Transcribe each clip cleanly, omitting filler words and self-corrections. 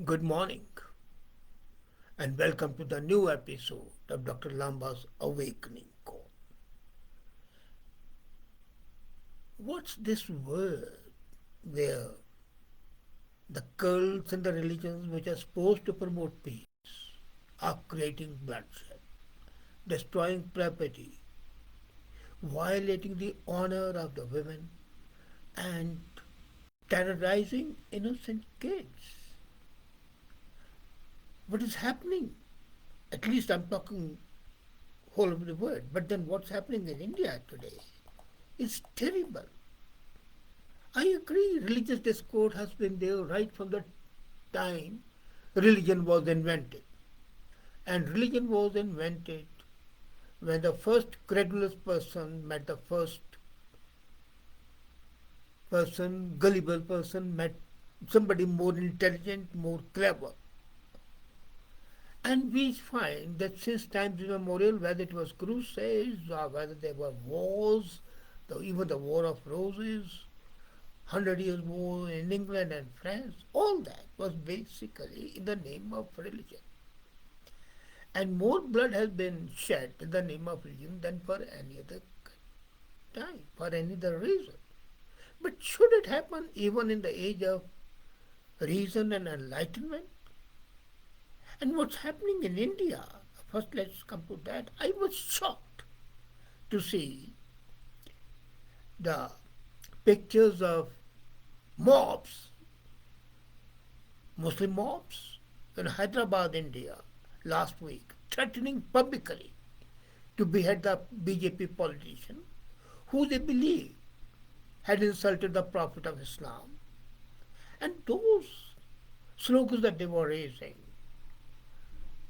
Good morning and welcome to the new episode of Dr. Lamba's Awakening Call. What's this word where the cults and the religions which are supposed to promote peace are creating bloodshed, destroying property, violating the honor of the women, and terrorizing innocent kids? What is happening? At least I'm talking whole of the world. But then what's happening in India today is terrible. I agree, religious discord has been there right from the time religion was invented. And religion was invented when the first credulous person met the first person, gullible person, met somebody more intelligent, more clever. And we find that since times immemorial, whether it was crusades or whether there were wars, even the War of Roses, 100 Years' War in England and France, all that was basically in the name of religion. And more blood has been shed in the name of religion than for any other time, for any other reason. But should it happen even in the age of reason and enlightenment? And what's happening in India, first let's come to that. I was shocked to see the pictures of mobs, Muslim mobs in Hyderabad, India, last week, threatening publicly to behead the BJP politician who they believe had insulted the Prophet of Islam. And those slogans that they were raising,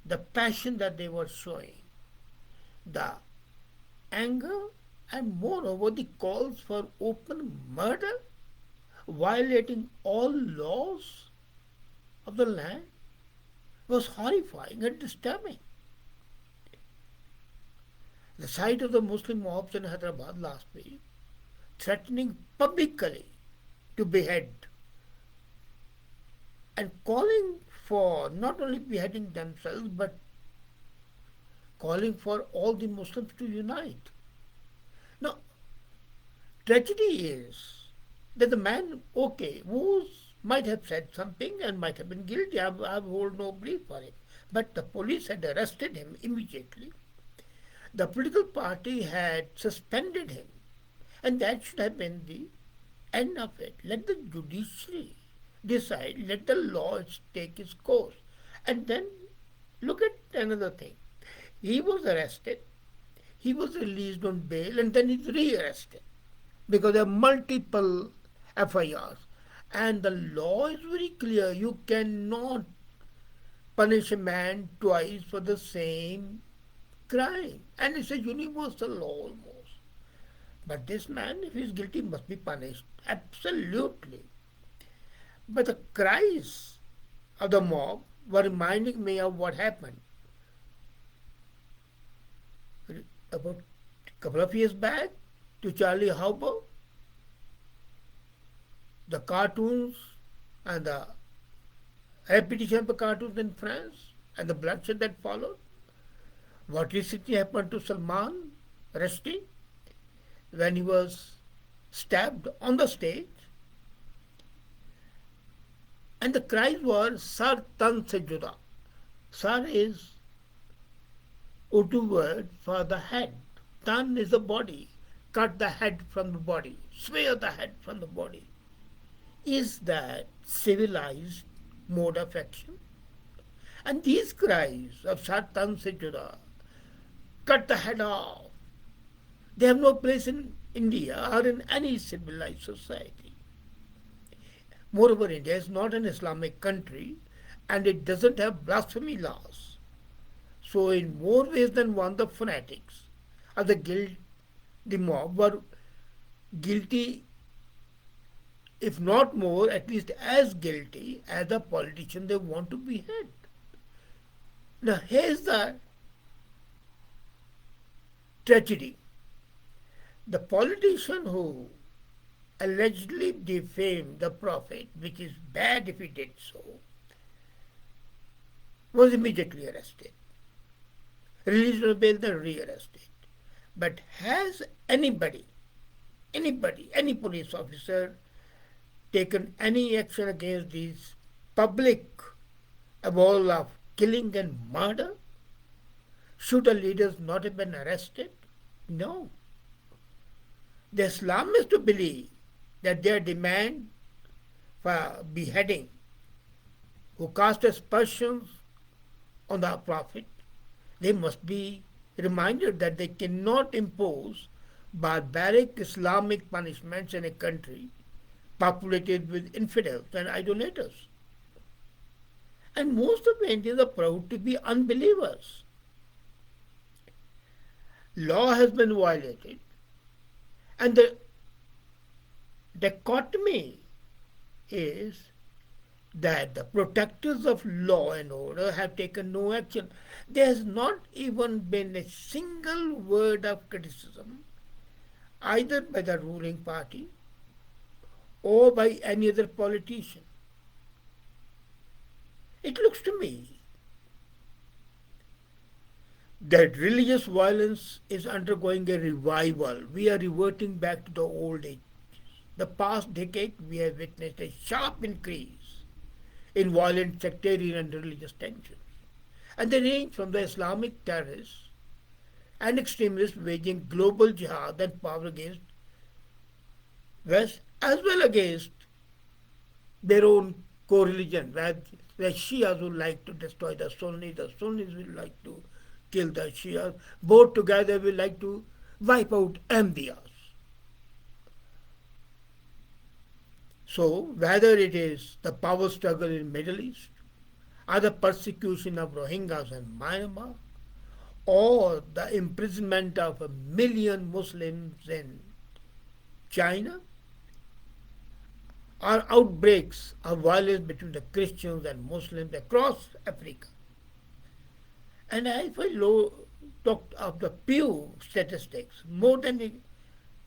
the passion that they were showing, the anger, and moreover the calls for open murder, violating all laws of the land, was horrifying and disturbing. The sight of the Muslim mobs in Hyderabad last week, threatening publicly to behead and calling for not only beheading themselves but calling for all the Muslims to unite. Now, tragedy is that the man, okay, might have said something and might have been guilty. I hold no brief for him. But the police had arrested him immediately. The political party had suspended him. And that should have been the end of it. Let the judiciary decide, let the law take its course. And then look at another thing. He was arrested, he was released on bail, and then he's re-arrested because there are multiple FIRs. And the law is very clear. You cannot punish a man twice for the same crime. And it's a universal law almost. But this man, if he's guilty, must be punished. Absolutely. But the cries of the mob were reminding me of what happened about a couple of years back to Charlie Hebdo, the cartoons and the repetition of the cartoons in France and the bloodshed that followed. What recently happened to Salman Rushdie when he was stabbed on the stage, and the cries were Sar Tan Se Juda. Sar is Urdu word for the head. Tan is the body. Cut the head from the body. Swear the head from the body. Is that civilized mode of action? And these cries of Sar Tan Se Juda, cut the head off, they have no place in India or in any civilized society. Moreover, India is not an Islamic country and it doesn't have blasphemy laws. So, in more ways than one, the fanatics of the mob were guilty, if not more, at least as guilty as the politician they want to behead. Now, here's the tragedy. The politician who allegedly defamed the Prophet, which is bad if he did so, was immediately arrested. Released on bail, then rearrested. But has any police officer taken any action against these public abhorrence of killing and murder? Should the leaders not have been arrested? No. The Islamists believe that their demand for beheading, who cast aspersions on the Prophet, they must be reminded that they cannot impose barbaric Islamic punishments in a country populated with infidels and idolaters. And most of the Indians are proud to be unbelievers. Law has been violated, and the dichotomy is that the protectors of law and order have taken no action. There has not even been a single word of criticism either by the ruling party or by any other politician. It looks to me that religious violence is undergoing a revival. We are reverting back to the old age. The past decade, we have witnessed a sharp increase in violent sectarian and religious tensions. And they range from the Islamic terrorists and extremists waging global jihad and power against West as well against their own co-religion, where the Shias would like to destroy the Sunnis will like to kill the Shias, both together will like to wipe out Ahmadiyas. So whether it is the power struggle in Middle East, or the persecution of Rohingyas in Myanmar, or the imprisonment of 1 million Muslims in China, or outbreaks of violence between the Christians and Muslims across Africa. And if I talk of the Pew statistics, more than a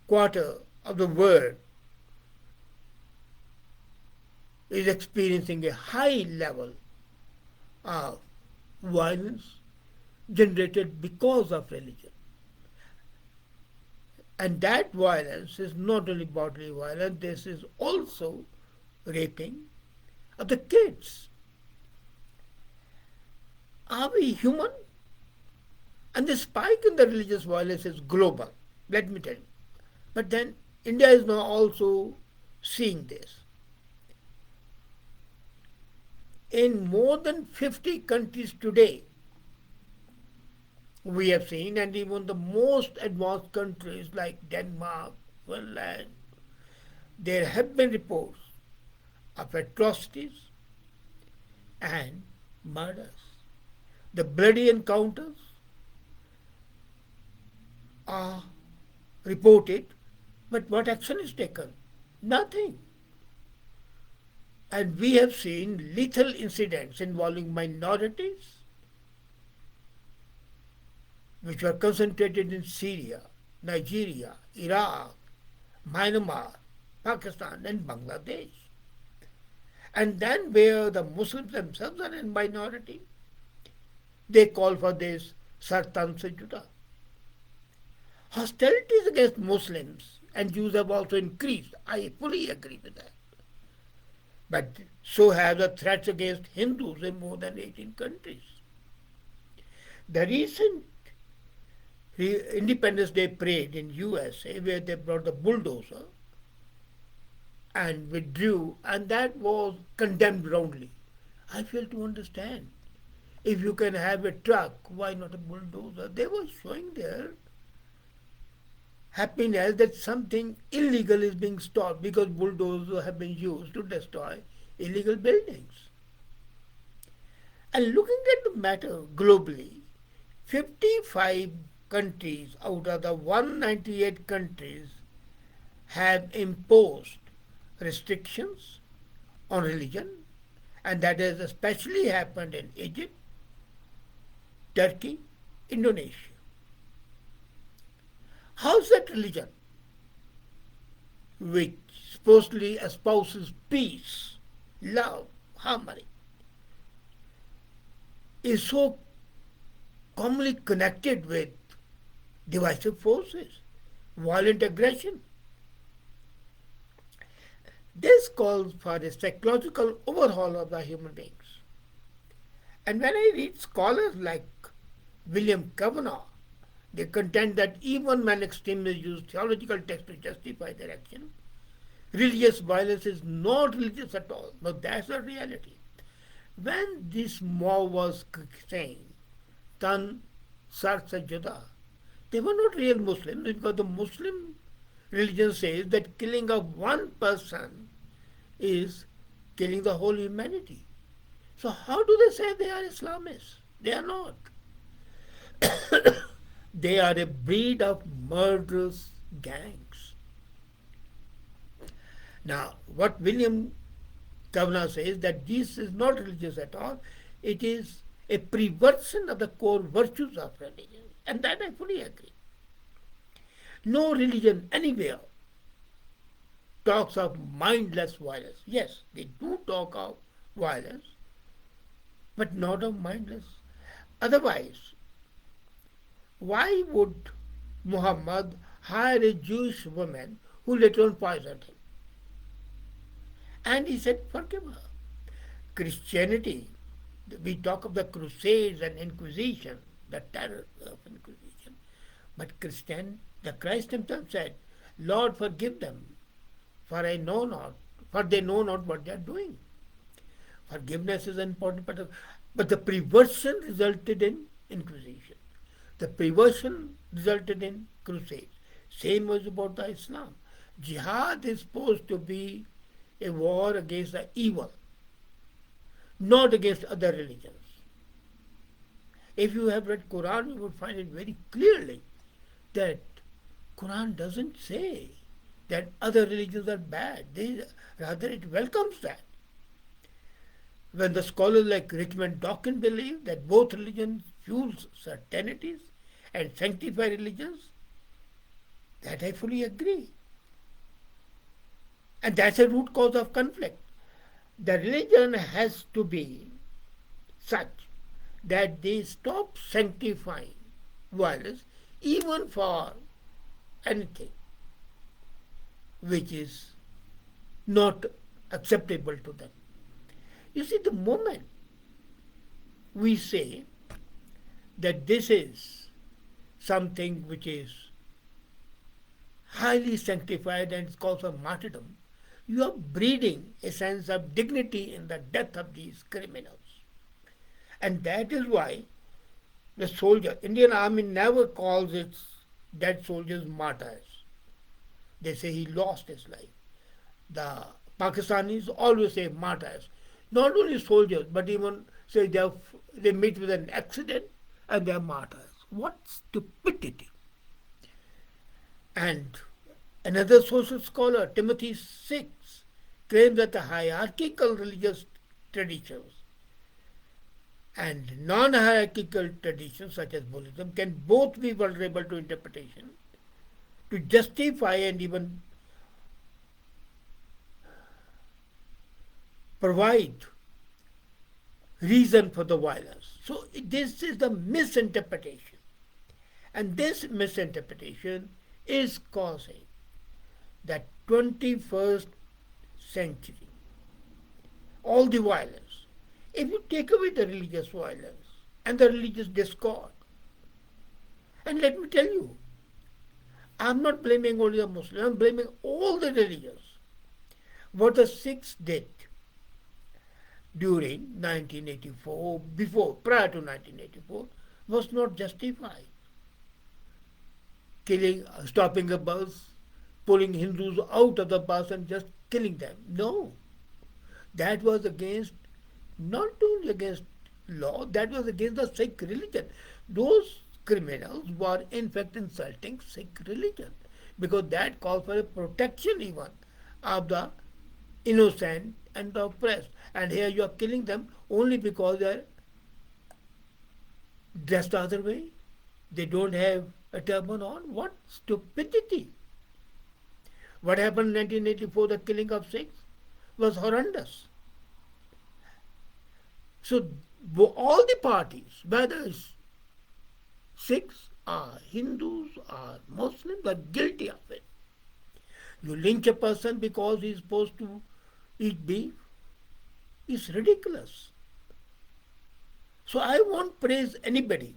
quarter of the world is experiencing a high level of violence generated because of religion. And that violence is not only bodily violence, this is also raping of the kids. Are we human? And the spike in the religious violence is global, let me tell you. But then India is now also seeing this. In more than 50 countries today, we have seen, and even the most advanced countries like Denmark, Finland, there have been reports of atrocities and murders. The bloody encounters are reported, but what action is taken? Nothing. And we have seen lethal incidents involving minorities which were concentrated in Syria, Nigeria, Iraq, Myanmar, Pakistan, and Bangladesh. And then where the Muslims themselves are in minority, they call for this Sartan se juda. Hostilities against Muslims and Jews have also increased. I fully agree with that. But so have the threats against Hindus in more than 18 countries. The recent Independence Day parade in USA where they brought the bulldozer and withdrew, and that was condemned roundly. I fail to understand. If you can have a truck, why not a bulldozer? They were showing their happiness that something illegal is being stopped because bulldozers have been used to destroy illegal buildings. And looking at the matter globally, 55 countries out of the 198 countries have imposed restrictions on religion, and that has especially happened in Egypt, Turkey, Indonesia. How's that religion, which supposedly espouses peace, love, harmony, is so commonly connected with divisive forces, violent aggression. This calls for a psychological overhaul of the human beings. And when I read scholars like William Kavanaugh, they contend that even when extremists use theological texts to justify their action, religious violence is not religious at all. No, that's the reality. When this mob was saying, Tan Sar Sajada, they were not real Muslims because the Muslim religion says that killing of one person is killing the whole humanity. So how do they say they are Islamists? They are not. They are a breed of murderous gangs. Now, what William Kavanagh says that this is not religious at all. It is a perversion of the core virtues of religion. And that I fully agree. No religion anywhere talks of mindless violence. Yes, they do talk of violence, but not of mindless. Otherwise, why would Muhammad hire a Jewish woman who later on poisoned him? And he said, forgive her. Christianity, we talk of the Crusades and Inquisition, the terror of Inquisition. But the Christ himself said, Lord, forgive them, for I know not, for they know not what they are doing. Forgiveness is an important part of, but the perversion resulted in Inquisition. The perversion resulted in Crusades. Same was about the Islam. Jihad is supposed to be a war against the evil, not against other religions. If you have read Quran, you would find it very clearly that Quran doesn't say that other religions are bad. Rather, it welcomes that. When the scholars like Richmond Dawkins believe that both religions fuels certainties and sanctify religions, that I fully agree. And that's a root cause of conflict. The religion has to be such that they stop sanctifying violence even for anything which is not acceptable to them. You see, the moment we say that this is something which is highly sanctified and it's called for martyrdom, you are breeding a sense of dignity in the death of these criminals. And that is why the soldier, Indian Army never calls its dead soldiers martyrs. They say he lost his life. The Pakistanis always say martyrs. Not only soldiers, but even say they meet with an accident and they are martyrs. What stupidity! And another social scholar, Timothy Six, claims that the hierarchical religious traditions and non-hierarchical traditions such as Buddhism can both be vulnerable to interpretation, to justify and even provide reason for the violence. So this is the misinterpretation. And this misinterpretation is causing the 21st century, all the violence. If you take away the religious violence and the religious discord, and let me tell you, I'm not blaming only the Muslims, I'm blaming all the religions. What the Sikhs did during 1984, prior to 1984, was not justified. Stopping a bus, pulling Hindus out of the bus and just killing them. No. That was not only against law, that was against the Sikh religion. Those criminals were in fact insulting Sikh religion because that calls for a protection even of the innocent and the oppressed. And here you are killing them only because they are dressed the other way. They don't have a turban on. What stupidity! What happened in 1984, the killing of Sikhs, was horrendous. So all the parties, whether it's Sikhs or Hindus or Muslims, are guilty of it. You lynch a person because he's supposed to eat beef is ridiculous. So I won't praise anybody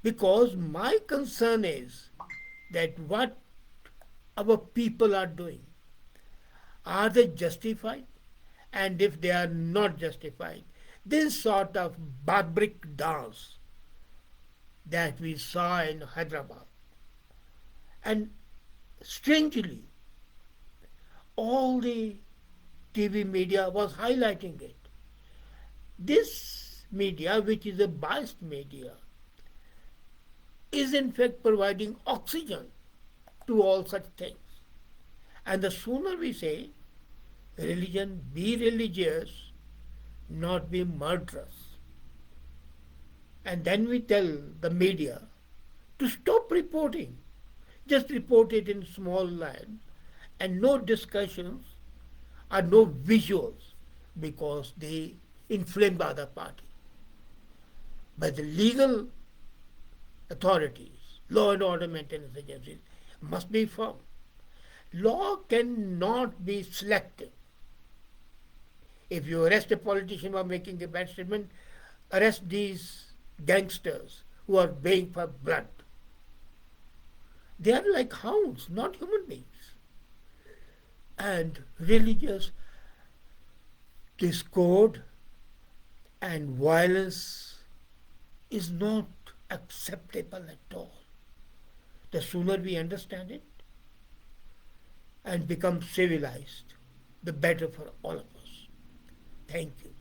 because my concern is that what our people are doing, are they justified? And if they are not justified, this sort of barbaric dance that we saw in Hyderabad, and strangely, all the TV media was highlighting it. This media, which is a biased media, is in fact providing oxygen to all such things. And the sooner we say, religion, be religious, not be murderous, and then we tell the media to stop reporting, just report it in small lines, and no discussions or no visuals because they inflame the other party. But the legal authorities, law and order maintenance agencies, must be firm. Law cannot be selective. If you arrest a politician for making a bad statement, arrest these gangsters who are baying for blood. They are like hounds, not human beings. And religious discord and violence is not acceptable at all. The sooner we understand it and become civilized, the better for all of us. Thank you.